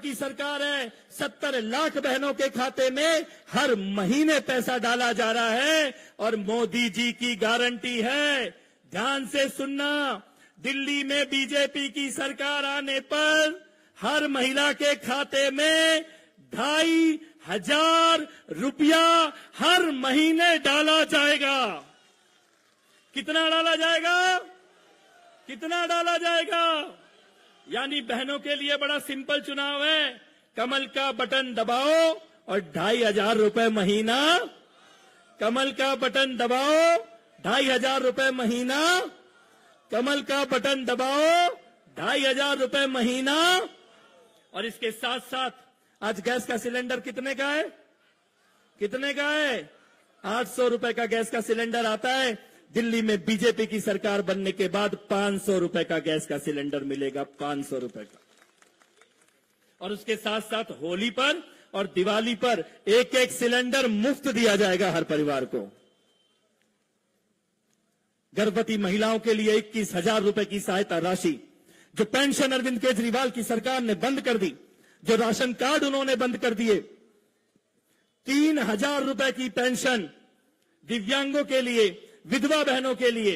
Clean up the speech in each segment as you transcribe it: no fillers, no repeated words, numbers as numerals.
की सरकार है। 70 लाख बहनों के खाते में हर महीने पैसा डाला जा रहा है और मोदी जी की गारंटी है। ध्यान से सुनना, दिल्ली में बीजेपी की सरकार आने पर हर महिला के खाते में 2,500 रुपया हर महीने डाला जाएगा। कितना डाला जाएगा? कितना डाला जाएगा? यानी बहनों के लिए बड़ा सिंपल चुनाव है। कमल का बटन दबाओ और 2,500 रुपए महीना। कमल का बटन दबाओ, 2,500 रुपए महीना। कमल का बटन दबाओ, 2,500 रुपए महीना। और इसके साथ साथ आज गैस का सिलेंडर कितने का है? कितने का है? 800 रुपए का गैस का सिलेंडर आता है। दिल्ली में बीजेपी की सरकार बनने के बाद 500 रुपए का गैस का सिलेंडर मिलेगा, 500 रुपए का। और उसके साथ साथ होली पर और दिवाली पर एक एक सिलेंडर मुफ्त दिया जाएगा हर परिवार को। गर्भवती महिलाओं के लिए 21,000 रुपए की सहायता राशि, जो पेंशन अरविंद केजरीवाल की सरकार ने बंद कर दी, जो राशन कार्ड उन्होंने बंद कर दिए, 3,000 रुपए की पेंशन दिव्यांगों के लिए, विधवा बहनों के लिए,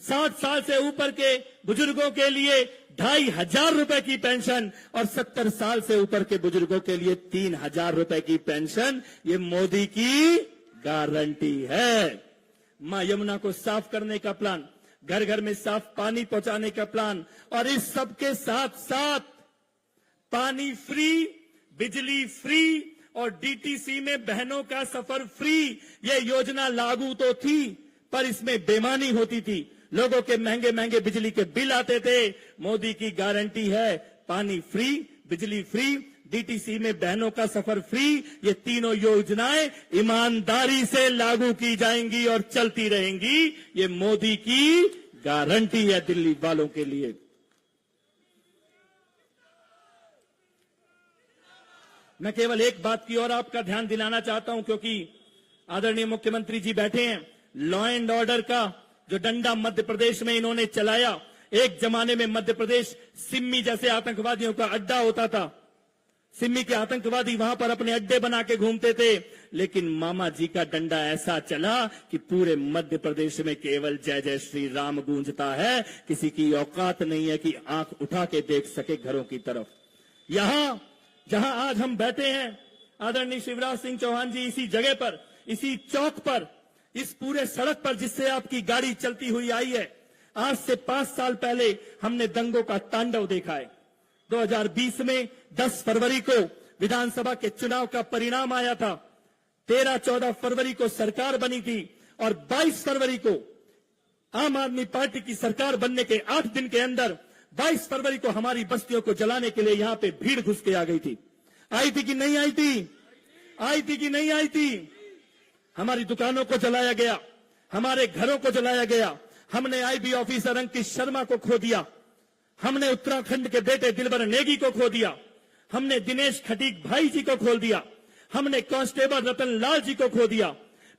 60 साल से ऊपर के बुजुर्गों के लिए 2,500 रुपए की पेंशन और 70 साल से ऊपर के बुजुर्गों के लिए 3,000 रुपए की पेंशन। ये मोदी की गारंटी है। मां यमुना को साफ करने का प्लान, घर घर में साफ पानी पहुंचाने का प्लान, और इस सब के साथ साथ पानी फ्री, बिजली फ्री और डीटीसी में बहनों का सफर फ्री। ये योजना लागू तो थी पर इसमें बेईमानी होती थी। लोगों के महंगे महंगे बिजली के बिल आते थे। मोदी की गारंटी है पानी फ्री, बिजली फ्री, डीटीसी में बहनों का सफर फ्री। ये तीनों योजनाएं ईमानदारी से लागू की जाएंगी और चलती रहेंगी। ये मोदी की गारंटी है दिल्ली वालों के लिए। मैं केवल एक बात की और आपका ध्यान दिलाना चाहता हूं, क्योंकि आदरणीय मुख्यमंत्री जी बैठे हैं। लॉ एंड ऑर्डर का जो डंडा मध्य प्रदेश में इन्होंने चलाया, एक जमाने में मध्य प्रदेश सिम्मी जैसे आतंकवादियों का अड्डा होता था। सिम्मी के आतंकवादी वहां पर अपने अड्डे बना के घूमते थे, लेकिन मामा जी का डंडा ऐसा चला कि पूरे मध्य प्रदेश में केवल जय जय श्री राम गूंजता है। किसी की औकात नहीं है कि आंख उठा के देख सके घरों की तरफ। यहां जहां आज हम बैठे हैं, आदरणीय शिवराज सिंह चौहान जी, इसी जगह पर, इसी चौक पर, इस पूरे सड़क पर जिससे आपकी गाड़ी चलती हुई आई है, आज से 5 साल पहले हमने दंगों का तांडव देखा है। 2020 में 10 फरवरी को विधानसभा के चुनाव का परिणाम आया था। 13-14 फरवरी को सरकार बनी थी और 22 फरवरी को आम आदमी पार्टी की सरकार बनने के 8 दिन के अंदर 22 फरवरी को हमारी बस्तियों को जलाने के लिए यहां पे भीड़ घुस के आ गई थी। आई थी कि नहीं आई थी? आई थी कि नहीं आई थी? हमारी दुकानों को जलाया गया, हमारे घरों को जलाया गया। हमने आईबी ऑफिसर अंकित शर्मा को खो दिया, हमने उत्तराखंड के बेटे दिलबर नेगी को खो दिया, हमने दिनेश खटीक भाई जी को खो दिया, हमने कांस्टेबल रतन लाल जी को खो दिया।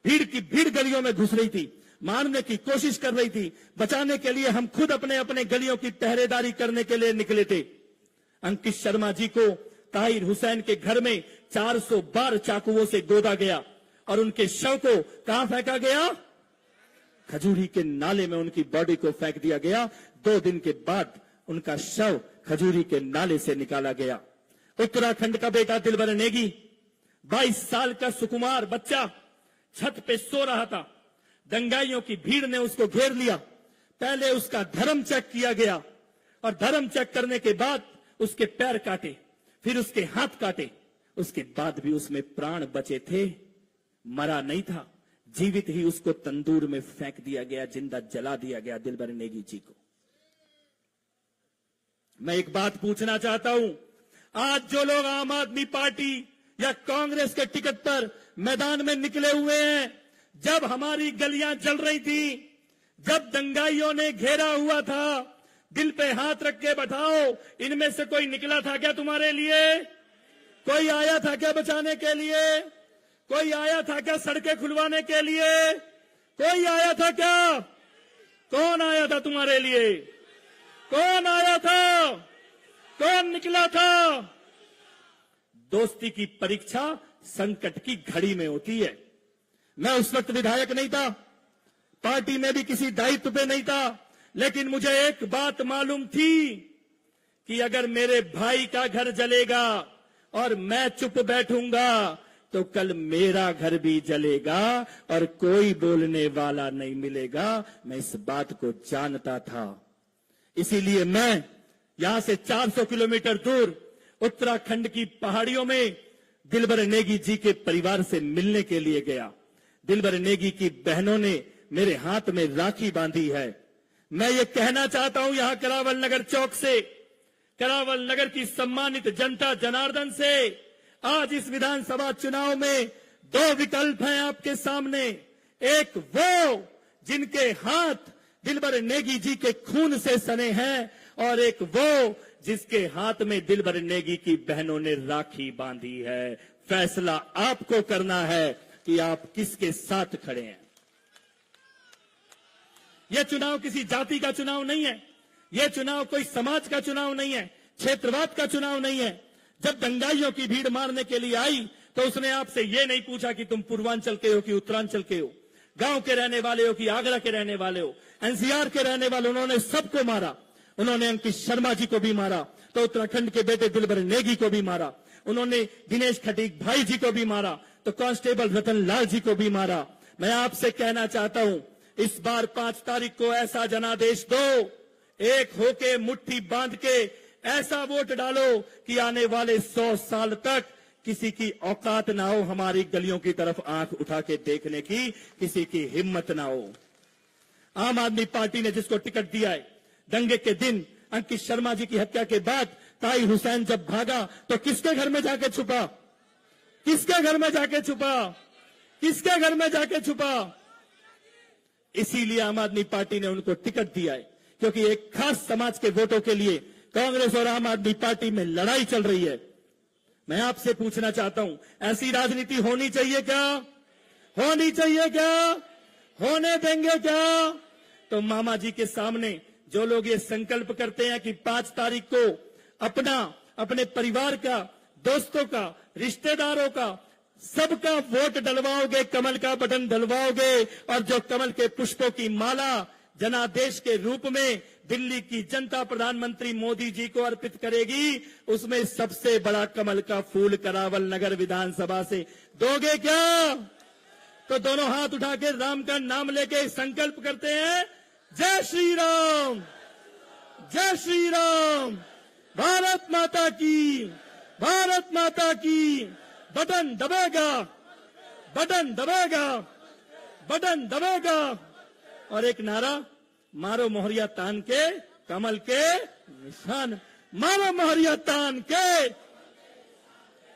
भीड़ की भीड़ गलियों में घुस रही थी, मारने की कोशिश कर रही थी। बचाने के लिए हम खुद अपने अपने गलियों की पहरेदारी करने के लिए निकले थे। अंकित शर्मा जी को ताहिर हुसैन के घर में 412 चाकुओं से गोदा गया और उनके शव को कहां फेंका गया? खजूरी के नाले में उनकी बॉडी को फेंक दिया गया। 2 दिन के बाद उनका शव खजूरी के नाले से निकाला गया। उत्तराखंड का बेटा दिलबर नेगी, 22 साल का सुकुमार बच्चा छत पे सो रहा था। दंगाइयों की भीड़ ने उसको घेर लिया। पहले उसका धर्म चेक किया गया और धर्म चेक करने के बाद उसके पैर काटे, फिर उसके हाथ काटे। उसके बाद भी उसमें प्राण बचे थे, मरा नहीं था। जीवित ही उसको तंदूर में फेंक दिया गया, जिंदा जला दिया गया दिलबर नेगी जी को। मैं एक बात पूछना चाहता हूं, आज जो लोग आम आदमी पार्टी या कांग्रेस के टिकट पर मैदान में निकले हुए हैं, जब हमारी गलियां जल रही थी, जब दंगाइयों ने घेरा हुआ था, दिल पे हाथ रख के बताओ, इनमें से कोई निकला था क्या तुम्हारे लिए? कोई आया था क्या बचाने के लिए? कोई आया था क्या सड़कें खुलवाने के लिए? कोई आया था क्या? कौन आया था तुम्हारे लिए? कौन आया था? कौन निकला था? दोस्ती की परीक्षा संकट की घड़ी में होती है। मैं उस वक्त विधायक नहीं था, पार्टी में भी किसी दायित्व पे नहीं था, लेकिन मुझे एक बात मालूम थी कि अगर मेरे भाई का घर जलेगा और मैं चुप बैठूंगा तो कल मेरा घर भी जलेगा और कोई बोलने वाला नहीं मिलेगा। मैं इस बात को जानता था, इसीलिए मैं यहां से 400 किलोमीटर दूर उत्तराखंड की पहाड़ियों में दिलबर नेगी जी के परिवार से मिलने के लिए गया। दिलबर नेगी की बहनों ने मेरे हाथ में राखी बांधी है। मैं ये कहना चाहता हूं यहां करावल नगर चौक से, करावल नगर की सम्मानित जनता जनार्दन से, आज इस विधानसभा चुनाव में दो विकल्प हैं आपके सामने। एक वो जिनके हाथ दिलबर नेगी जी के खून से सने हैं और एक वो जिसके हाथ में दिलबर नेगी की बहनों ने राखी बांधी है। फैसला आपको करना है कि आप किसके साथ खड़े हैं। यह चुनाव किसी जाति का चुनाव नहीं है, यह चुनाव कोई समाज का चुनाव नहीं है, क्षेत्रवाद का चुनाव नहीं है। जब दंगाइयों की भीड़ मारने के लिए आई तो उसने आपसे यह नहीं पूछा कि तुम पूर्वांचल के हो कि उत्तरांचल के हो, गांव के रहने वाले हो कि आगरा के रहने वाले हो, एनसीआर के रहने वाले। उन्होंने सबको मारा। उन्होंने अंकित शर्मा जी को भी मारा, तो उत्तराखंड के बेटे दिलबर नेगी को भी मारा। उन्होंने दिनेश खटीक भाई जी को भी मारा, तो कांस्टेबल रतन लाल जी को भी मारा। मैं आपसे कहना चाहता हूं, इस बार 5 तारीख को ऐसा जनादेश दो, एक होके मुट्ठी बांध के ऐसा वोट डालो कि आने वाले 100 साल तक किसी की औकात ना हो हमारी गलियों की तरफ आंख उठा के देखने की, किसी की हिम्मत ना हो। आम आदमी पार्टी ने जिसको टिकट दिया है, दंगे के दिन अंकित शर्मा जी की हत्या के बाद ताई हुसैन जब भागा तो किसके घर में जाके छुपा? किसके घर में जाके छुपा? किसके घर में जाके छुपा? इसीलिए आम आदमी पार्टी ने उनको टिकट दिया है, क्योंकि एक खास समाज के वोटों के लिए कांग्रेस और आम आदमी पार्टी में लड़ाई चल रही है। मैं आपसे पूछना चाहता हूं, ऐसी राजनीति होनी चाहिए क्या? होनी चाहिए क्या? होने देंगे क्या? तो मामा जी के सामने जो लोग ये संकल्प करते हैं कि 5 तारीख को अपने परिवार का, दोस्तों का, रिश्तेदारों का, सबका वोट डलवाओगे, कमल का बटन डलवाओगे और जो कमल के पुष्पों की माला जनादेश के रूप में दिल्ली की जनता प्रधानमंत्री मोदी जी को अर्पित करेगी, उसमें सबसे बड़ा कमल का फूल करावल नगर विधानसभा से दोगे क्या? तो दोनों हाथ उठा के राम का नाम लेके संकल्प करते हैं, जय श्री राम, जय श्री राम, भारत माता की, भारत माता की। बटन दबेगा, बटन दबेगा, बटन दबेगा। और एक नारा, मारो मोहरिया तान के कमल के निशान, मारो मोहरिया तान के,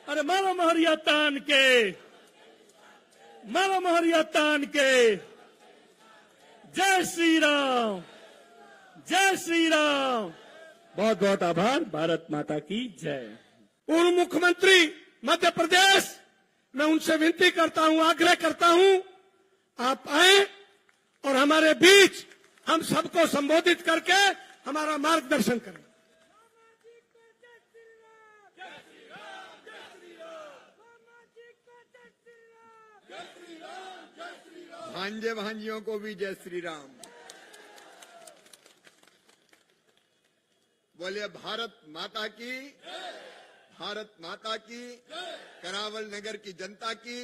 अरे मारो मोहरिया तान के, मारो मोहरिया तान के। जय श्री राम, जय श्री राम। बहुत बहुत आभार। भारत माता की जय। पूर्व मुख्यमंत्री मध्य प्रदेश, मैं उनसे विनती करता हूं, आग्रह करता हूं, आप आए और हमारे बीच हम सबको संबोधित करके हमारा मार्गदर्शन करें। भांजे भांजियों को भी जय श्री राम। बोलिए भारत माता की, भारत माता की, करावल नगर की जनता की,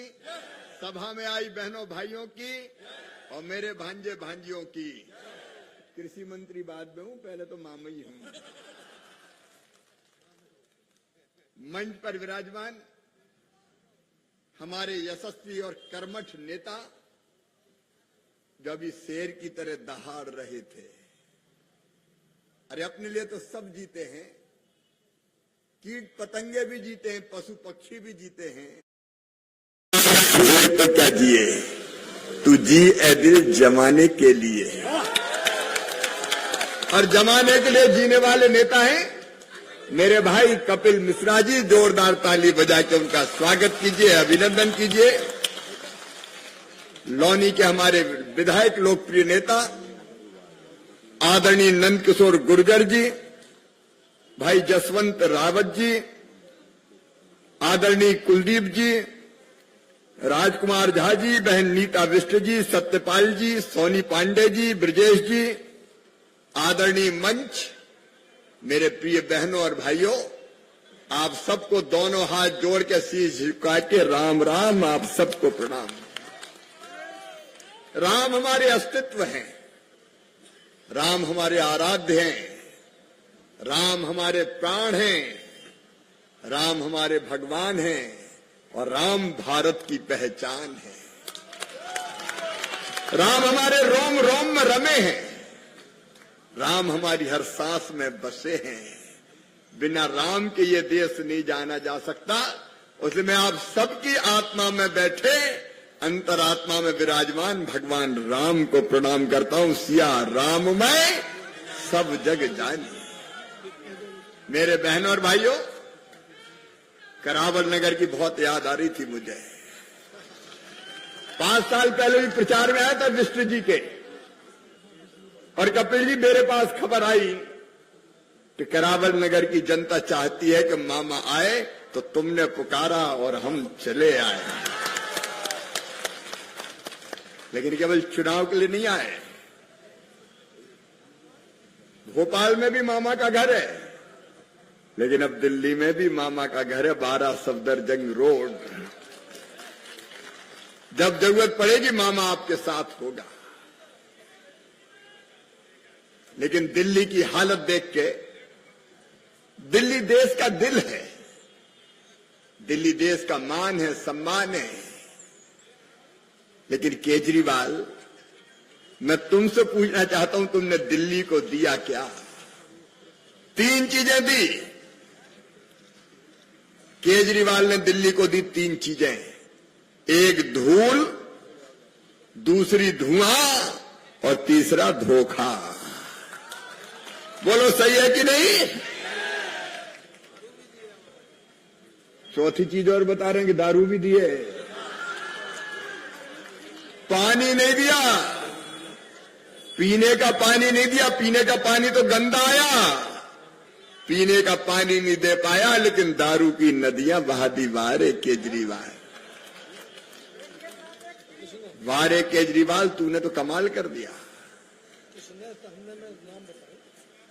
सभा में आई बहनों भाइयों की और मेरे भांजे भांजियों की। कृषि मंत्री बाद में हूं, पहले तो मामा ही हूं। मंच पर विराजमान हमारे यशस्वी और कर्मठ नेता जो अभी शेर की तरह दहाड़ रहे थे। अरे अपने लिए तो सब जीते हैं, कीट पतंगे भी जीते हैं, पशु पक्षी भी जीते हैं। तो क्या जिए, तू जी ए दिल जमाने के लिए, और जमाने के लिए जीने वाले नेता हैं मेरे भाई कपिल मिश्रा जी। जोरदार ताली बजा के उनका स्वागत कीजिए, अभिनंदन कीजिए। लौनी के हमारे विधायक लोकप्रिय नेता आदरणीय नंद किशोर गुर्जर जी, भाई जसवंत रावत जी, आदरणीय कुलदीप जी, राजकुमार झा जी, बहन नीता विष्ट जी, सत्यपाल जी, सोनी पांडे जी, ब्रजेश जी, आदरणीय मंच, मेरे प्रिय बहनों और भाइयों, आप सबको दोनों हाथ जोड़ के शीश झुका के राम राम, आप सबको प्रणाम। राम हमारे अस्तित्व हैं, राम हमारे आराध्य हैं, राम हमारे प्राण हैं, राम हमारे भगवान हैं और राम भारत की पहचान है। राम हमारे रोम रोम में रमे हैं, राम हमारी हर सांस में बसे हैं। बिना राम के ये देश नहीं जाना जा सकता। उसलिए मैं आप सबकी आत्मा में बैठे, अंतरात्मा में विराजमान भगवान राम को प्रणाम करता हूं। सिया राम मैं सब जग जानी। मेरे बहनों और भाइयों, करावल नगर की बहुत याद आ रही थी मुझे। 5 साल पहले भी प्रचार में आया था विष्ट जी के, और कपिल जी मेरे पास खबर आई कि करावल नगर की जनता चाहती है कि मामा आए, तो तुमने पुकारा और हम चले आए। लेकिन केवल चुनाव के लिए नहीं आए। भोपाल में भी मामा का घर है, लेकिन अब दिल्ली में भी मामा का घर है, 12 सफदरजंग रोड। जब जरूरत पड़ेगी मामा आपके साथ होगा। लेकिन दिल्ली की हालत देख के, दिल्ली देश का दिल है, दिल्ली देश का मान है, सम्मान है। लेकिन केजरीवाल, मैं तुमसे पूछना चाहता हूं, तुमने दिल्ली को दिया क्या? 3 चीजें दी। केजरीवाल ने दिल्ली को दी 3 चीजें। एक धूल, दूसरी धुआं और तीसरा धोखा। बोलो सही है कि नहीं? चौथी चीज और बता रहे हैं कि दारू भी दिए, पानी नहीं दिया, पीने का पानी नहीं दिया। पीने का पानी तो गंदा आया, पीने का पानी नहीं दे पाया, लेकिन दारू की नदियां बहा दी। वारे केजरीवाल, वारे केजरीवाल, तूने तो कमाल कर दिया।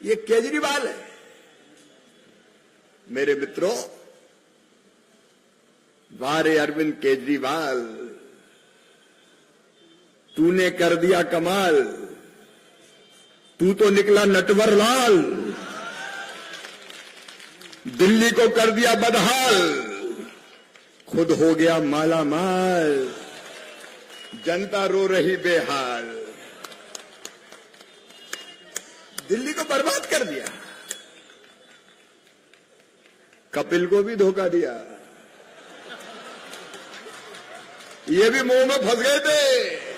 ये केजरीवाल है। मेरे मित्रों, वारे अरविंद केजरीवाल, तूने कर दिया कमाल। तू तो निकला नटवर लाल, दिल्ली को कर दिया बदहाल, खुद हो गया माला माल, जनता रो रही बेहाल। दिल्ली को बर्बाद कर दिया। कपिल को भी धोखा दिया। ये भी मुंह में फंस गए थे।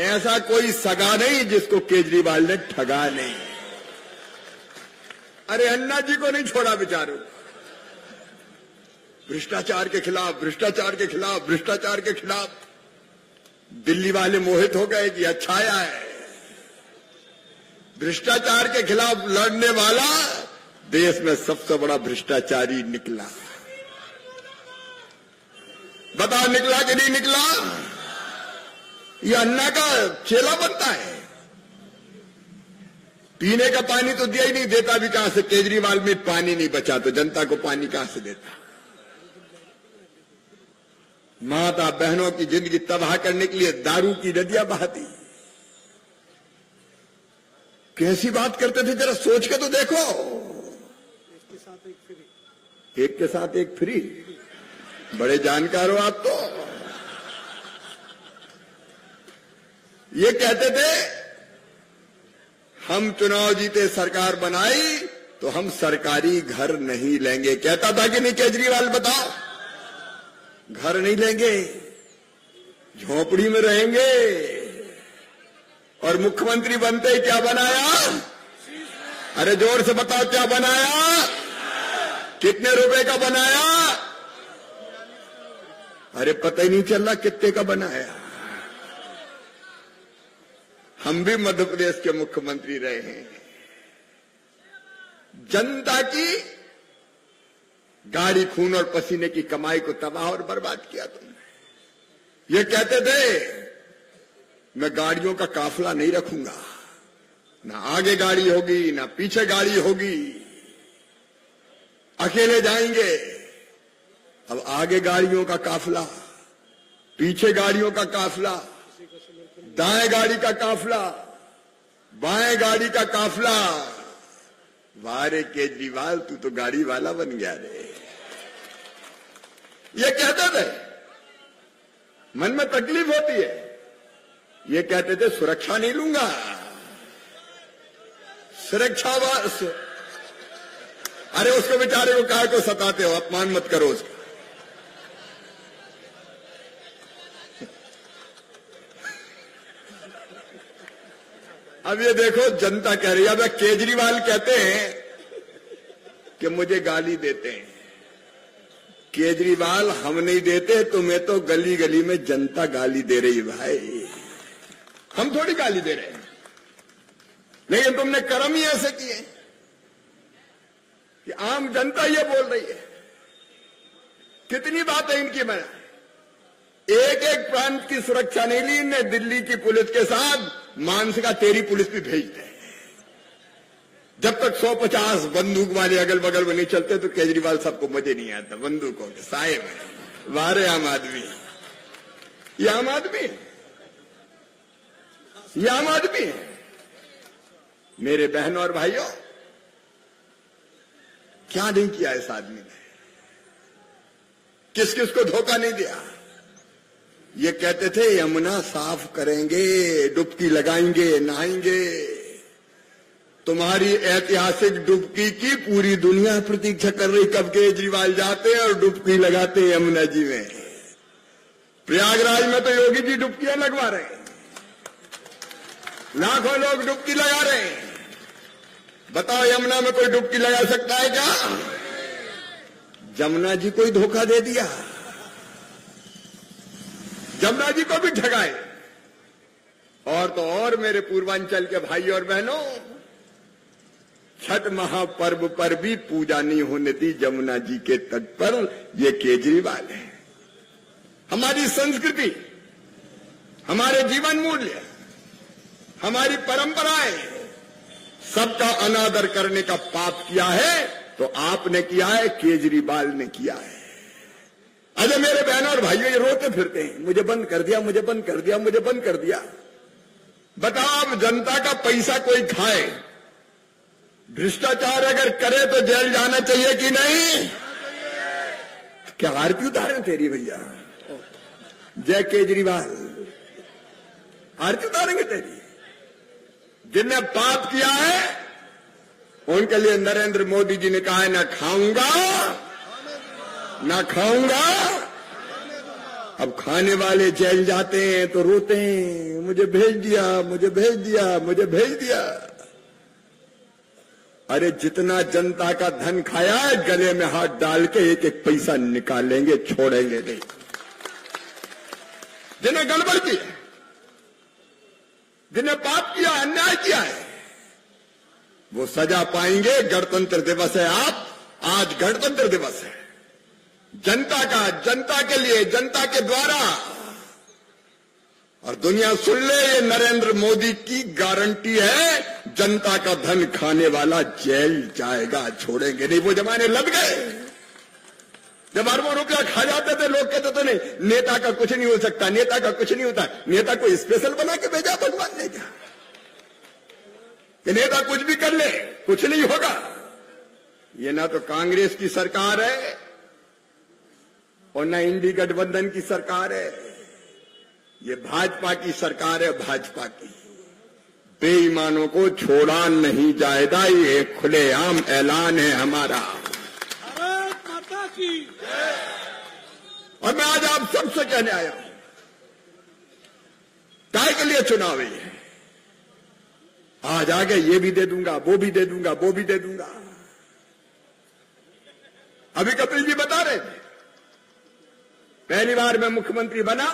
ऐसा कोई सगा नहीं जिसको केजरीवाल ने ठगा नहीं। अरे अन्ना जी को नहीं छोड़ा बेचारों। भ्रष्टाचार के खिलाफ, भ्रष्टाचार के खिलाफ, भ्रष्टाचार के खिलाफ। दिल्ली वाले मोहित हो गए कि अच्छा आया है। भ्रष्टाचार के खिलाफ लड़ने वाला देश में सबसे बड़ा भ्रष्टाचारी निकला। बताओ निकला कि नहीं निकला? ये अन्ना का चेला बनता है। पीने का पानी तो दिया ही नहीं, देता भी कहां से? केजरीवाल में पानी नहीं बचा तो जनता को पानी कहां से देता? माता बहनों की जिंदगी तबाह करने के लिए दारू की नदियां बहाती। कैसी बात करते थे, जरा सोच के तो देखो। एक के साथ एक फ्री। बड़े जानकार हो आप तो। ये कहते थे हम चुनाव जीते, सरकार बनाई तो हम सरकारी घर नहीं लेंगे। कहता था कि नहीं केजरीवाल? बताओ, घर नहीं लेंगे, झोपड़ी में रहेंगे। और मुख्यमंत्री बनते ही क्या बनाया? अरे जोर से बताओ क्या बनाया? कितने रुपए का बनाया? अरे पता ही नहीं चल रहा कितने का बनाया। हम भी मध्य प्रदेश के मुख्यमंत्री रहे हैं। जनता की गाड़ी खून और पसीने की कमाई को तबाह और बर्बाद किया तुमने। ये कहते थे मैं गाड़ियों का काफिला नहीं रखूंगा, ना आगे गाड़ी होगी ना पीछे गाड़ी होगी, अकेले जाएंगे। अब आगे गाड़ियों का काफिला, पीछे गाड़ियों का काफिला, दाएं गाड़ी का काफिला, बाएं गाड़ी का काफिला। वारे केजरीवाल तू तो गाड़ी वाला बन गया रे। ये कहते थे, मन में तकलीफ होती है। ये कहते थे सुरक्षा नहीं लूंगा, सुरक्षा बस। अरे उसको बेचारे को काहे को सताते हो, अपमान मत करो उसका। अब ये देखो जनता कह रही है। अब केजरीवाल कहते हैं कि मुझे गाली देते हैं। केजरीवाल हम नहीं देते, तुम्हें तो गली गली में जनता गाली दे रही भाई, हम थोड़ी गाली दे रहे हैं। लेकिन तुमने कर्म ही ऐसे किए कि आम जनता ये बोल रही है। कितनी बातें इनकी मैं एक एक प्रांत की सुरक्षा नहीं ली इनने। दिल्ली की पुलिस के साथ मानसिका तेरी पुलिस भी भेजते हैं। जब तक 150 बंदूक वाले अगल बगल में नहीं चलते तो केजरीवाल सबको मजे नहीं आता बंदूकों के साए में। वारे आम आदमी, ये आम आदमी है, ये आम आदमी है। मेरे बहनों और भाइयों, क्या नहीं किया इस आदमी ने, किस किस को धोखा नहीं दिया। ये कहते थे यमुना साफ करेंगे, डुबकी लगाएंगे, नहाएंगे। तुम्हारी ऐतिहासिक डुबकी की पूरी दुनिया प्रतीक्षा कर रही, कब केजरीवाल जाते और डुबकी लगाते यमुना जी में। प्रयागराज में तो योगी जी डुबकियां लगवा रहे हैं, लाखों लोग डुबकी लगा रहे हैं। बताओ यमुना में कोई डुबकी लगा सकता है क्या? जमुना जी को ही धोखा दे दिया, जमुना जी को भी ठगाए। और तो और मेरे पूर्वांचल के भाई और बहनों, छठ महापर्व पर भी पूजा नहीं होने दी जमुना जी के तट पर। ये केजरीवाल है। हमारी संस्कृति, हमारे जीवन मूल्य, हमारी परंपराएं, सबका अनादर करने का पाप किया है तो आपने किया है, केजरीवाल ने किया है। अरे मेरे बहनों और भाइयों, ये रोते फिरते हैं, मुझे बंद कर दिया, मुझे बंद कर दिया, मुझे बंद कर दिया। बताओ, अब जनता का पैसा कोई खाए, भ्रष्टाचार अगर करे तो जेल जाना चाहिए कि नहीं? क्या आरती उतारे तेरी भैया? जय केजरीवाल, आरती उतारेंगे तेरी। जिनने पाप किया है उनके लिए नरेंद्र मोदी जी ने कहा है, ना खाऊंगा ना खाऊंगा। अब खाने वाले जेल जाते हैं तो रोते हैं, मुझे भेज दिया, मुझे भेज दिया, मुझे भेज दिया। अरे जितना जनता का धन खाया है, गले में हाथ डाल के एक एक पैसा निकालेंगे, छोड़ेंगे नहीं। जिन्हें गड़बड़ की, जिन्हें पाप किया, अन्याय किया है, वो सजा पाएंगे। गणतंत्र दिवस है आज गणतंत्र दिवस है, जनता का, जनता के लिए, जनता के द्वारा। और दुनिया सुन ले, ये नरेंद्र मोदी की गारंटी है, जनता का धन खाने वाला जेल जाएगा, छोड़ेंगे नहीं। वो जमाने लग गए जब अरबों रुपया खा जाते थे, लोग कहते थे नहीं नेता का कुछ नहीं हो सकता, नेता का कुछ नहीं होता। नेता को स्पेशल बना के भेजा भगवान ने क्या कि नेता कुछ भी कर ले, कुछ नहीं होगा? ये ना तो कांग्रेस की सरकार है और ना इंडी गठबंधन की सरकार है, ये भाजपा की सरकार है, भाजपा की। बेईमानों को छोड़ा नहीं जाएगा, ये खुलेआम ऐलान है हमारा। भारत माता की। और मैं आज आप सबसे कहने आया हूं, काय के लिए चुनाव है? आज आगे ये भी दे दूंगा, वो भी दे दूंगा, वो भी दे दूंगा। अभी कपिल जी बता रहे थे, पहली बार मैं मुख्यमंत्री बना,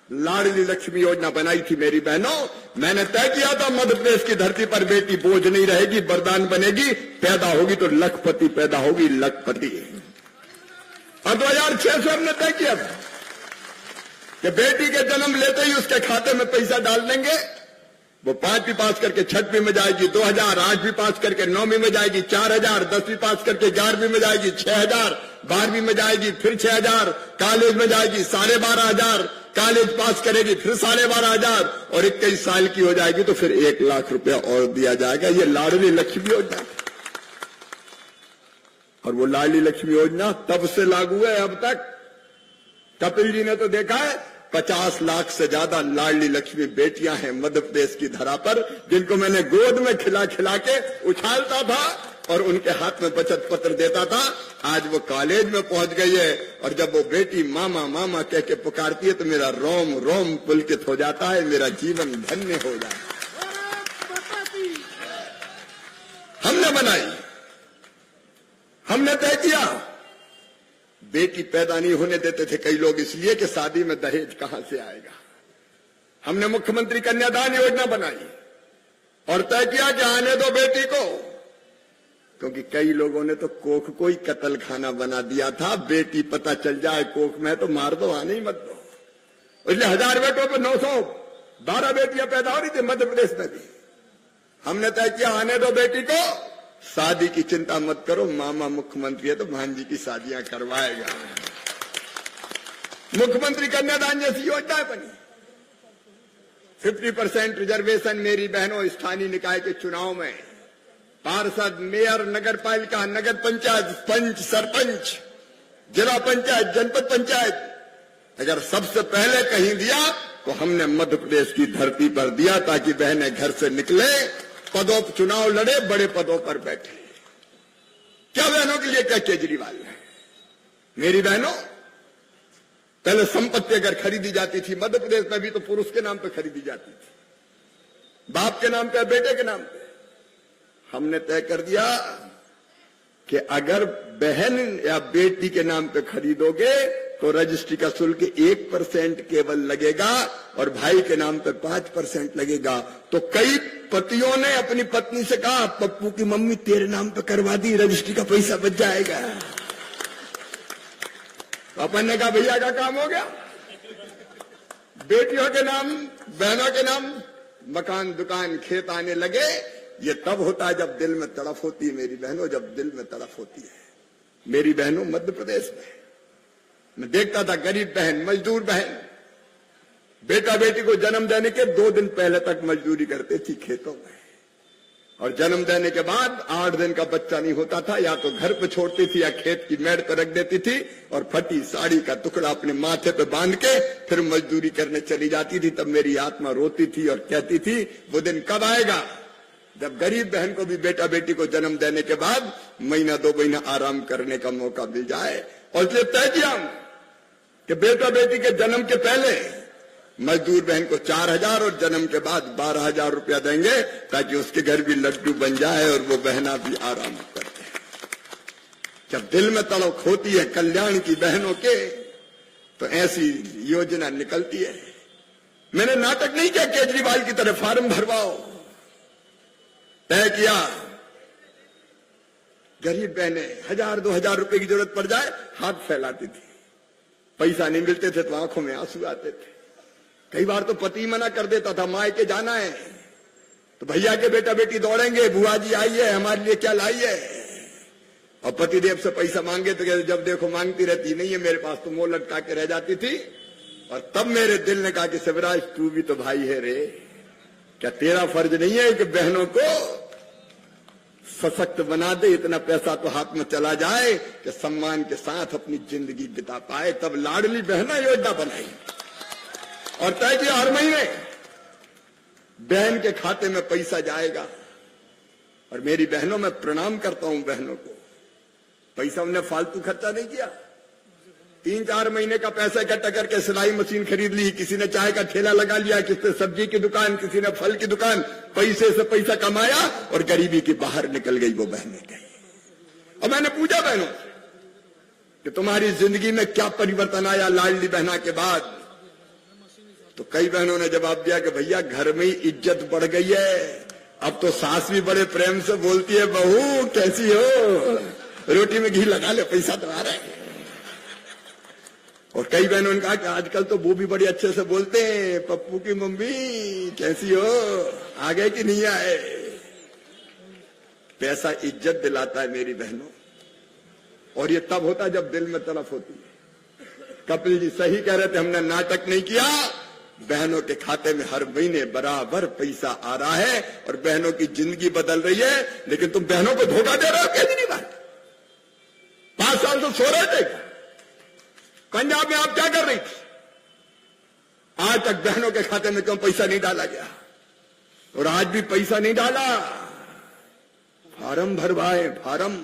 लाडली लक्ष्मी योजना बनाई थी मेरी बहनों। मैंने तय किया था मध्य प्रदेश की धरती पर बेटी बोझ नहीं रहेगी, वरदान बनेगी, पैदा होगी तो लखपति पैदा होगी, लखपति। और 2006 से हमने तय किया था कि बेटी के जन्म लेते ही उसके खाते में पैसा डाल देंगे। वो 5वीं पास करके 6वीं में जाएगी 2000, 8वीं पास करके 9वीं में जाएगी 4000, 10वीं पास करके 11वीं में जाएगी 6000, 12वीं में जाएगी फिर 6000, कॉलेज में जाएगी 12,500, कॉलेज पास करेगी फिर 12,500 और 21 साल की हो जाएगी तो फिर 1 लाख रुपया और दिया जाएगा। ये लाडली लक्ष्मी योजना है। और वो लाडली लक्ष्मी योजना तब से लागू है अब तक। कपिल जी ने तो देखा है 50 लाख से ज्यादा लाडली लक्ष्मी बेटियां हैं मध्य प्रदेश की धरा पर, जिनको मैंने गोद में खिला खिला के उछालता था और उनके हाथ में बचत पत्र देता था। आज वो कॉलेज में पहुंच गई है और जब वो बेटी मामा मामा कह के पुकारती है तो मेरा रोम रोम पुलकित हो जाता है, मेरा जीवन धन्य हो जाता है। हमने बनाई, हमने तय किया। बेटी पैदा नहीं होने देते थे कई लोग इसलिए कि शादी में दहेज कहां से आएगा। हमने मुख्यमंत्री कन्यादान योजना बनाई और तय किया कि आने दो बेटी को, क्योंकि कई लोगों ने तो कोख को ही कत्ल खाना बना दिया था। बेटी पता चल जाए कोख में तो मार दो, आने ही मत दो। इसलिए 1000 बेटों पर 912 बेटियां पैदा हो रही थी मध्य प्रदेश में भी। हमने तय किया आने दो बेटी को, शादी की चिंता मत करो, मामा मुख्यमंत्री है तो भांजी की शादियां करवाएगा। मुख्यमंत्री कन्यादान जैसी योजना बनी। 50% रिजर्वेशन मेरी बहनों स्थानीय निकाय के चुनाव में, पार्षद, मेयर, नगर पालिका, नगर पंचायत, पंच, सरपंच, जिला पंचायत, जनपद पंचायत, अगर सबसे पहले कहीं दिया तो हमने मध्य प्रदेश की धरती पर दिया ताकि बहनें घर से निकले, पदों पर चुनाव लड़े, बड़े पदों पर बैठे। क्या बहनों के लिए क्या केजरीवाल है? मेरी बहनों, पहले संपत्ति अगर खरीदी जाती थी मध्य प्रदेश में भी तो पुरुष के नाम पे खरीदी जाती थी, बाप के नाम पे, बेटे के नाम पे। हमने तय कर दिया कि अगर बहन या बेटी के नाम पे खरीदोगे तो रजिस्ट्री का शुल्क 1% केवल लगेगा और भाई के नाम पे 5% लगेगा। तो कई पतियों ने अपनी पत्नी से कहा पप्पू की मम्मी तेरे नाम पे करवा दी, रजिस्ट्री का पैसा बच जाएगा। तो अपन ने कहा भैया का काम हो गया। बेटियों के नाम, बहनों के नाम मकान, दुकान, खेत आने लगे। ये तब होता है जब दिल में तड़प होती है मेरी बहनों, जब दिल में तड़प होती है। मेरी बहनों, मध्य प्रदेश में मैं देखता था गरीब बहन, मजदूर बहन, बेटा बेटी को जन्म देने के 2 दिन पहले तक मजदूरी करती थी खेतों में, और जन्म देने के बाद 8 दिन का बच्चा नहीं होता था, या तो घर पे छोड़ती थी या खेत की मेड़ पर रख देती थी और फटी साड़ी का टुकड़ा अपने माथे पे बांध के फिर मजदूरी करने चली जाती थी। तब मेरी आत्मा रोती थी और कहती थी वो दिन कब आएगा जब गरीब बहन को भी बेटा बेटी को जन्म देने के बाद महीना 2 महीना आराम करने का मौका मिल जाए। और इसलिए तय किया कि बेटा बेटी के जन्म के पहले मजदूर बहन को 4000 और जन्म के बाद 12,000 रुपया देंगे ताकि उसके घर भी लड्डू बन जाए और वो बहना भी आराम करते। जब दिल में तड़प होती है कल्याण की बहनों के तो ऐसी योजना निकलती है। मैंने नाटक नहीं किया केजरीवाल की तरह फार्म भरवाओ। तय किया गरीब बहनें 1000-2000 रुपए की जरूरत पड़ जाए हाथ फैलाती थी, पैसा नहीं मिलते थे तो आंखों में आंसू आते थे। कई बार तो पति मना कर देता था, मायके जाना है तो भैया के बेटा बेटी दौड़ेंगे, बुआ जी आई है हमारे लिए क्या लाई है। और पतिदेव से पैसा मांगे तो जब देखो मांगती रहती, नहीं है मेरे पास, तो मुंह लटका के रह जाती थी। और तब मेरे दिल ने कहा कि शिवराज तू भी तो भाई है रे, क्या तेरा फर्ज नहीं है कि बहनों को सशक्त बना दे, इतना पैसा तो हाथ में चला जाए कि सम्मान के साथ अपनी जिंदगी बिता पाए। तब लाडली बहना योजना बनाई और तय किया हर महीने बहन के खाते में पैसा जाएगा। और मेरी बहनों, मैं प्रणाम करता हूं बहनों को, पैसा उन्हें फालतू खर्चा नहीं किया। 3-4 महीने का पैसा इकट्ठा करके सिलाई मशीन खरीद ली, किसी ने चाय का ठेला लगा लिया, किसी ने सब्जी की दुकान, किसी ने फल की दुकान, पैसे से पैसा कमाया और गरीबी की बाहर निकल गई वो बहनें गई। और मैंने पूछा बहनों से कि तुम्हारी जिंदगी में क्या परिवर्तन आया लाडली बहना के बाद। तो कई बहनों ने जवाब दिया कि भैया घर में ही इज्जत बढ़ गई है, अब तो सास भी बड़े प्रेम से बोलती है बहू कैसी हो, रोटी में घी लगा ले, पैसा तो आ रहा है। और कई बहनों ने कहा कि आजकल तो वो भी बड़े अच्छे से बोलते हैं, पप्पू की मम्मी कैसी हो, आ गए कि नहीं आए। पैसा इज्जत दिलाता है मेरी बहनों, और ये तब होता है जब दिल में तड़प होती है। कपिल जी सही कह रहे थे, हमने नाटक नहीं किया। बहनों के खाते में हर महीने बराबर पैसा आ रहा है और बहनों की जिंदगी बदल रही है। लेकिन तुम बहनों को धोखा दे रहे हो केजरीवाल। 5 साल से सो रहे थे पंजाब में, आप क्या कर रही थी? आज तक बहनों के खाते में क्यों पैसा नहीं डाला गया? और आज भी पैसा नहीं डाला। फार्म भरवाए, फार्म।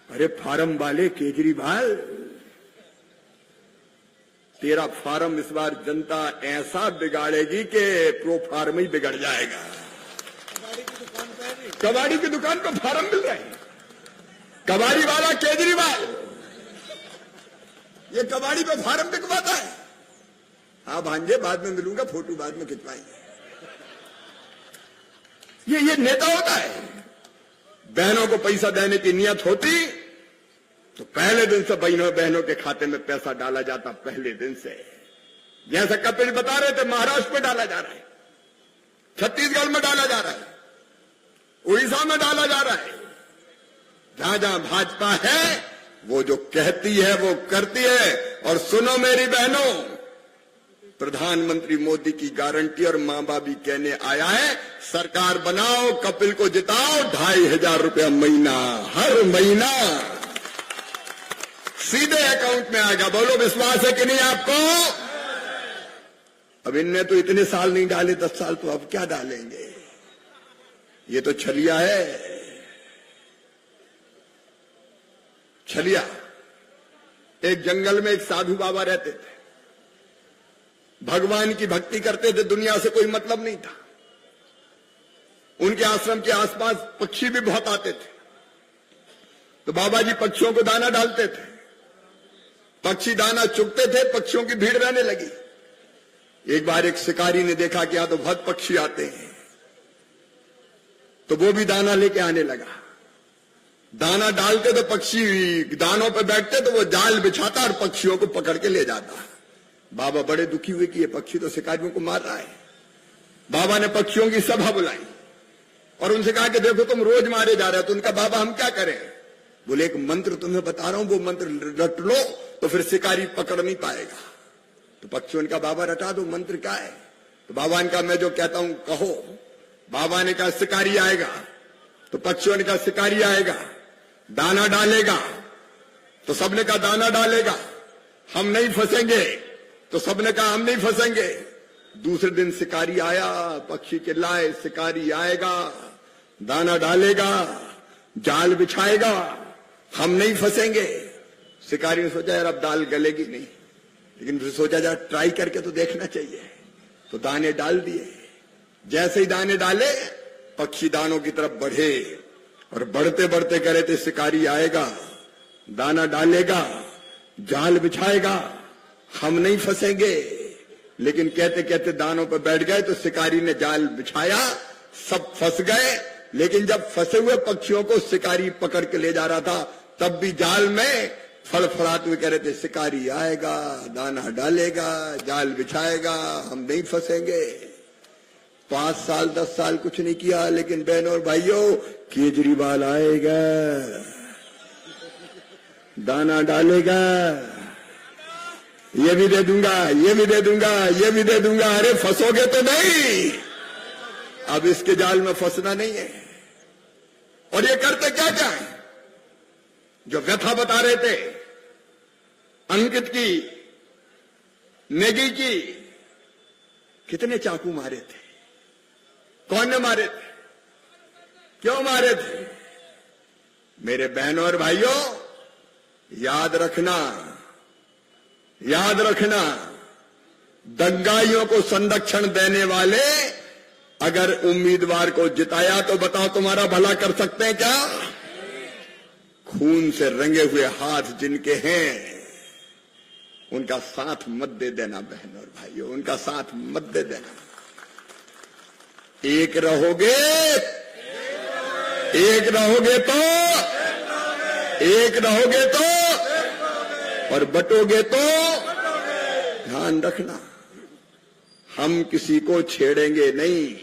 अरे फार्म वाले केजरीवाल, तेरा फार्म इस बार जनता ऐसा बिगाड़ेगी कि प्रो फार्म ही बिगड़ जाएगा। कबाड़ी की दुकान पर फार्म मिल रहे हैं। कबाड़ी वाला केजरीवाल ये कबाड़ी पे फार्म बिकवाता है। हाँ भांजे, बाद में मिलूंगा, फोटो बाद में खिंचवाएंगे। ये नेता होता है। बहनों को पैसा देने की नियत होती तो पहले दिन से बहनों के खाते में पैसा डाला जाता, पहले दिन से। जैसा कपिल बता रहे थे, महाराष्ट्र में डाला जा रहा है, छत्तीसगढ़ में डाला जा रहा है, उड़ीसा में डाला जा रहा है। जहां जहां भाजपा है वो जो कहती है वो करती है। और सुनो मेरी बहनों, प्रधानमंत्री मोदी की गारंटी और मां बाप भी कहने आया है, सरकार बनाओ, कपिल को जिताओ, 2500 रुपया महीना, हर महीना सीधे अकाउंट में आएगा। बोलो विश्वास है कि नहीं आपको? अब इनने तो इतने साल नहीं डाले, 10 साल, तो अब क्या डालेंगे? ये तो छलिया है, छलिया। एक जंगल में एक साधु बाबा रहते थे, भगवान की भक्ति करते थे, दुनिया से कोई मतलब नहीं था। उनके आश्रम के आसपास पक्षी भी बहुत आते थे, तो बाबा जी पक्षियों को दाना डालते थे। पक्षी दाना चुगते थे, पक्षियों की भीड़ रहने लगी। एक बार एक शिकारी ने देखा कि यहां तो बहुत पक्षी आते हैं, तो वो भी दाना लेके आने लगा। दाना डालते तो पक्षी दानों पे बैठते, तो वो जाल बिछाता और पक्षियों को पकड़ के ले जाता। बाबा बड़े दुखी हुए कि ये पक्षी तो शिकारियों को मार रहा है। बाबा ने पक्षियों की सभा बुलाई और उनसे कहा कि देखो तुम रोज मारे जा रहे हो। तो उनका बाबा हम क्या करें? बोले एक मंत्र तुम्हें बता रहा हूं, वो मंत्र रट लो तो फिर शिकारी पकड़ नहीं पाएगा। तो पक्षियों का बाबा रटा दो, मंत्र क्या है? तो बाबा ने कहा मैं जो कहता हूं कहो। बाबा ने कहा शिकारी आएगा, तो पक्षियों ने कहा शिकारी आएगा, दाना डालेगा, तो सबने कहा दाना डालेगा, हम नहीं फंसेंगे, तो सबने कहा हम नहीं फंसेंगे। दूसरे दिन शिकारी आया, पक्षी के लाए, शिकारी आएगा, दाना डालेगा, जाल बिछाएगा, हम नहीं फंसेंगे। शिकारी ने सोचा यार अब दाल गलेगी नहीं, लेकिन फिर सोचा यार ट्राई करके तो देखना चाहिए, तो दाने डाल दिए। जैसे ही दाने डाले, पक्षी दानों की तरफ बढ़े और बढ़ते बढ़ते कह रहे थे शिकारी आएगा, दाना डालेगा, जाल बिछाएगा, हम नहीं फंसेंगे। लेकिन कहते कहते दानों पर बैठ गए, तो शिकारी ने जाल बिछाया, सब फंस गए। लेकिन जब फंसे हुए पक्षियों को शिकारी पकड़ के ले जा रहा था, तब भी जाल में फड़फड़ाते हुए कह रहे थे शिकारी आएगा, दाना डालेगा, जाल बिछाएगा, हम नहीं फंसेंगे। 5 साल 10 साल कुछ नहीं किया, लेकिन बहनों और भाइयों, केजरीवाल आएगा, दाना डालेगा, ये भी दे दूंगा, ये भी दे दूंगा, ये भी दे दूंगा। अरे फंसोगे तो नहीं, अब इसके जाल में फंसना नहीं है। और ये करते क्या क्या है? जो व्यथा बता रहे थे अंकित की, नेगी की, कितने चाकू मारे थे, कौन ने मारे थे, क्यों मारे थे? मेरे बहनों और भाइयों, याद रखना, याद रखना, दंगाइयों को संरक्षण देने वाले अगर उम्मीदवार को जिताया तो बताओ तुम्हारा भला कर सकते हैं क्या? खून से रंगे हुए हाथ जिनके हैं, उनका साथ मत दे देना बहनों और भाइयों, उनका साथ मत दे देना। एक रहोगे, एक रहोगे तो, एक रहोगे तो, और बटोगे तो ध्यान रखना, हम किसी को छेड़ेंगे नहीं,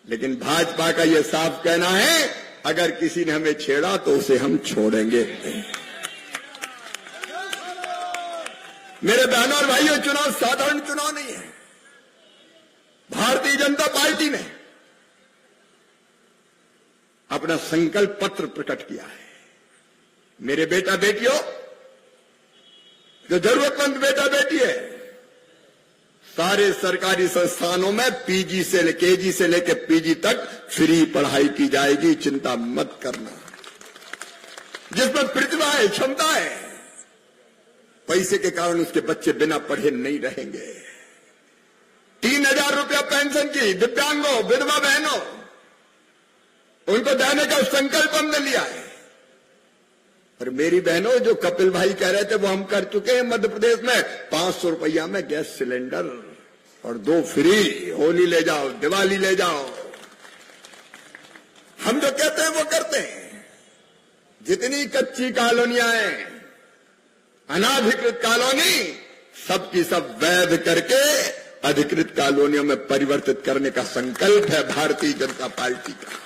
लेकिन भाजपा का यह साफ कहना है, अगर किसी ने हमें छेड़ा तो उसे हम छोड़ेंगे नहीं। मेरे बहनों और भाइयों, चुनाव साधारण चुनाव नहीं है। भारतीय जनता पार्टी ने अपना संकल्प पत्र प्रकट किया है। मेरे बेटा बेटियों, जो जरूरतमंद बेटा बेटी है, सारे सरकारी संस्थानों में केजी से लेकर पीजी तक फ्री पढ़ाई की जाएगी, चिंता मत करना। जिसमें प्रतिभा है, क्षमता है, पैसे के कारण उसके बच्चे बिना पढ़े नहीं रहेंगे। 3,000 रुपया पेंशन की दिव्यांगों, विधवा बहनों, उनको देने का संकल्प हमने लिया है। और मेरी बहनों, जो कपिल भाई कह रहे थे वो हम कर चुके हैं। मध्य प्रदेश में 500 रुपया में गैस सिलेंडर और 2 फ्री। होली ले जाओ, दिवाली ले जाओ। हम जो कहते हैं वो करते हैं। जितनी कच्ची कॉलोनियां हैं, अनाधिकृत कॉलोनी, सबकी सब वैध करके अधिकृत कॉलोनियों में परिवर्तित करने का संकल्प है भारतीय जनता पार्टी का।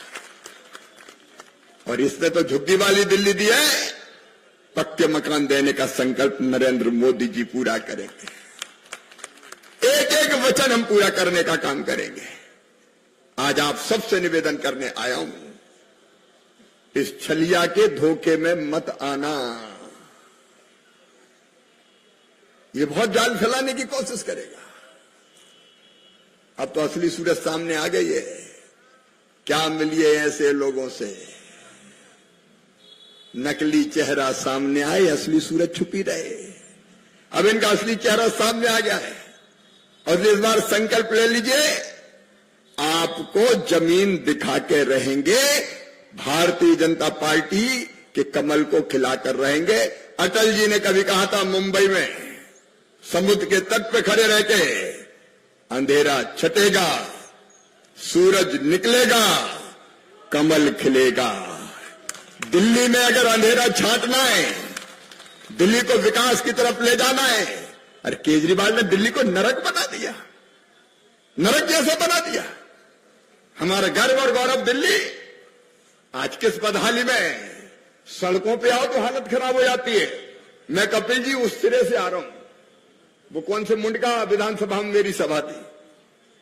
और इसने तो झुग्गी वाली दिल्ली दी है, पक्के मकान देने का संकल्प नरेंद्र मोदी जी पूरा करेंगे। एक एक वचन हम पूरा करने का काम करेंगे। आज आप सबसे निवेदन करने आया हूं, इस छलिया के धोखे में मत आना। ये बहुत जाल फैलाने की कोशिश करेगा। अब तो असली सूरत सामने आ गई है। क्या मिलिए ऐसे लोगों से, नकली चेहरा सामने आए, असली सूरत छुपी रहे। अब इनका असली चेहरा सामने आ गया है। और इस बार संकल्प ले लीजिए, आपको जमीन दिखा के रहेंगे, भारतीय जनता पार्टी के कमल को खिलाकर रहेंगे। अटल जी ने कभी कहा था मुंबई में, समुद्र के तट पे खड़े रह के, अंधेरा छटेगा, सूरज निकलेगा, कमल खिलेगा। दिल्ली में अगर अंधेरा छांटना है, दिल्ली को विकास की तरफ ले जाना है, अरे केजरीवाल ने दिल्ली को नरक बना दिया, नरक जैसा बना दिया। हमारा गर्व और गौरव दिल्ली आज किस बदहाली में, सड़कों पे आओ तो हालत खराब हो जाती है। मैं कपिल जी उस सिरे से आ रहा हूं, वो कौन से मुंडका विधानसभा में मेरी सभा थी,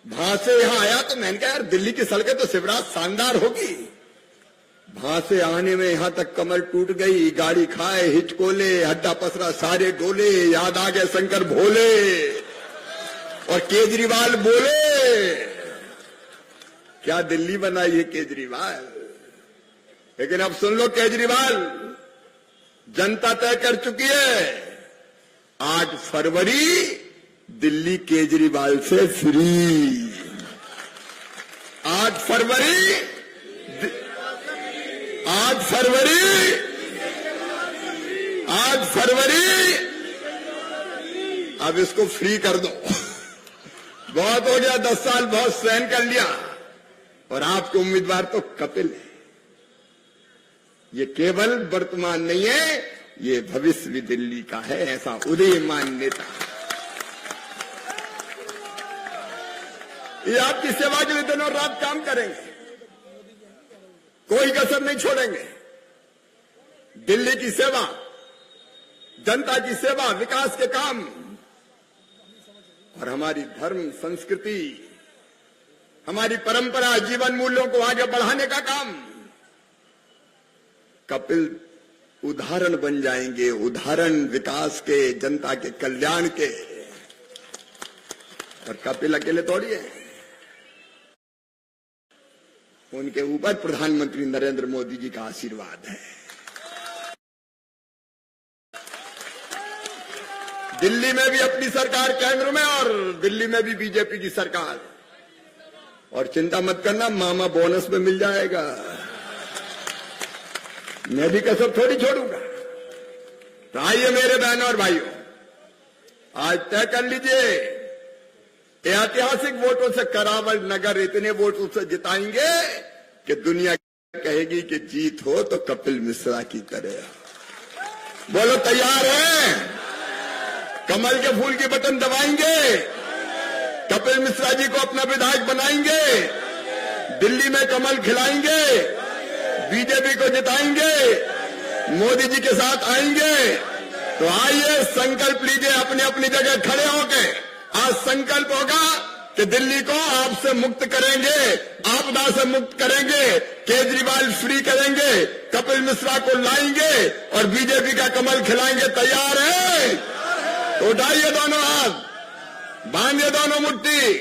वहां से यहां आया तो मैंने कहा यार दिल्ली की सड़कें तो शिवराज शानदार होगी। वहां से आने में यहां तक कमर टूट गई, गाड़ी खाए, हिचकोले, हड्डा पसरा सारे डोले, याद आ गए शंकर भोले। और केजरीवाल बोले, क्या दिल्ली बनाई है केजरीवाल। लेकिन अब सुन लो केजरीवाल, जनता तय कर चुकी है, 8 फरवरी दिल्ली केजरीवाल से फ्री। 8 फरवरी 8 फरवरी अब इसको फ्री कर दो। बहुत हो गया, 10 साल बहुत सहन कर लिया। और आपके उम्मीदवार तो कपिल है। ये केवल वर्तमान नहीं है, ये भविष्य भी दिल्ली का है, ऐसा उदीयमान नेता। ये आपकी सेवा के लिए दिन और रात काम करेंगे, कोई कसर नहीं छोड़ेंगे। दिल्ली की सेवा, जनता की सेवा, विकास के काम और हमारी धर्म संस्कृति, हमारी परंपरा, जीवन मूल्यों को आगे बढ़ाने का काम। कपिल उदाहरण बन जाएंगे, उदाहरण विकास के, जनता के कल्याण के। और कपिल अकेले थोड़ी है, उनके ऊपर प्रधानमंत्री नरेंद्र मोदी जी का आशीर्वाद है। दिल्ली में भी अपनी सरकार केंद्र में, और दिल्ली में भी बीजेपी की सरकार। और चिंता मत करना, मामा बोनस में मिल जाएगा। मैं भी कसर थोड़ी छोड़ूंगा। तो आइए मेरे बहनों और भाइयों, आज तय कर लीजिए, ऐतिहासिक वोटों से करावल नगर इतने वोटों से जिताएंगे कि दुनिया कहेगी कि जीत हो तो कपिल मिश्रा की तरह। बोलो तैयार हैं? कमल के फूल की बटन दबाएंगे, कपिल मिश्रा जी को अपना विधायक बनाएंगे, दिल्ली में कमल खिलाएंगे, बीजेपी को जिताएंगे, मोदी जी के साथ आएंगे। तो आइए संकल्प लीजिए अपनी अपनी जगह खड़े होके। आज संकल्प होगा कि दिल्ली को आपसे मुक्त करेंगे, आपदा से मुक्त करेंगे, केजरीवाल फ्री करेंगे, कपिल मिश्रा को लाएंगे और बीजेपी का कमल खिलाएंगे। तैयार है? तो उठाइए दोनों हाथ, बांधिए दोनों मुट्ठी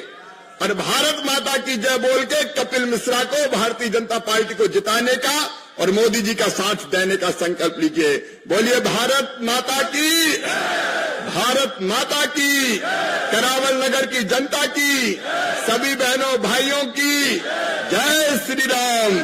और भारत माता की जय बोल के कपिल मिश्रा को, भारतीय जनता पार्टी को जिताने का और मोदी जी का साथ देने का संकल्प लीजिए। बोलिए भारत माता की, भारत माता की, करावल नगर की जनता की, सभी बहनों भाइयों की जय श्री राम।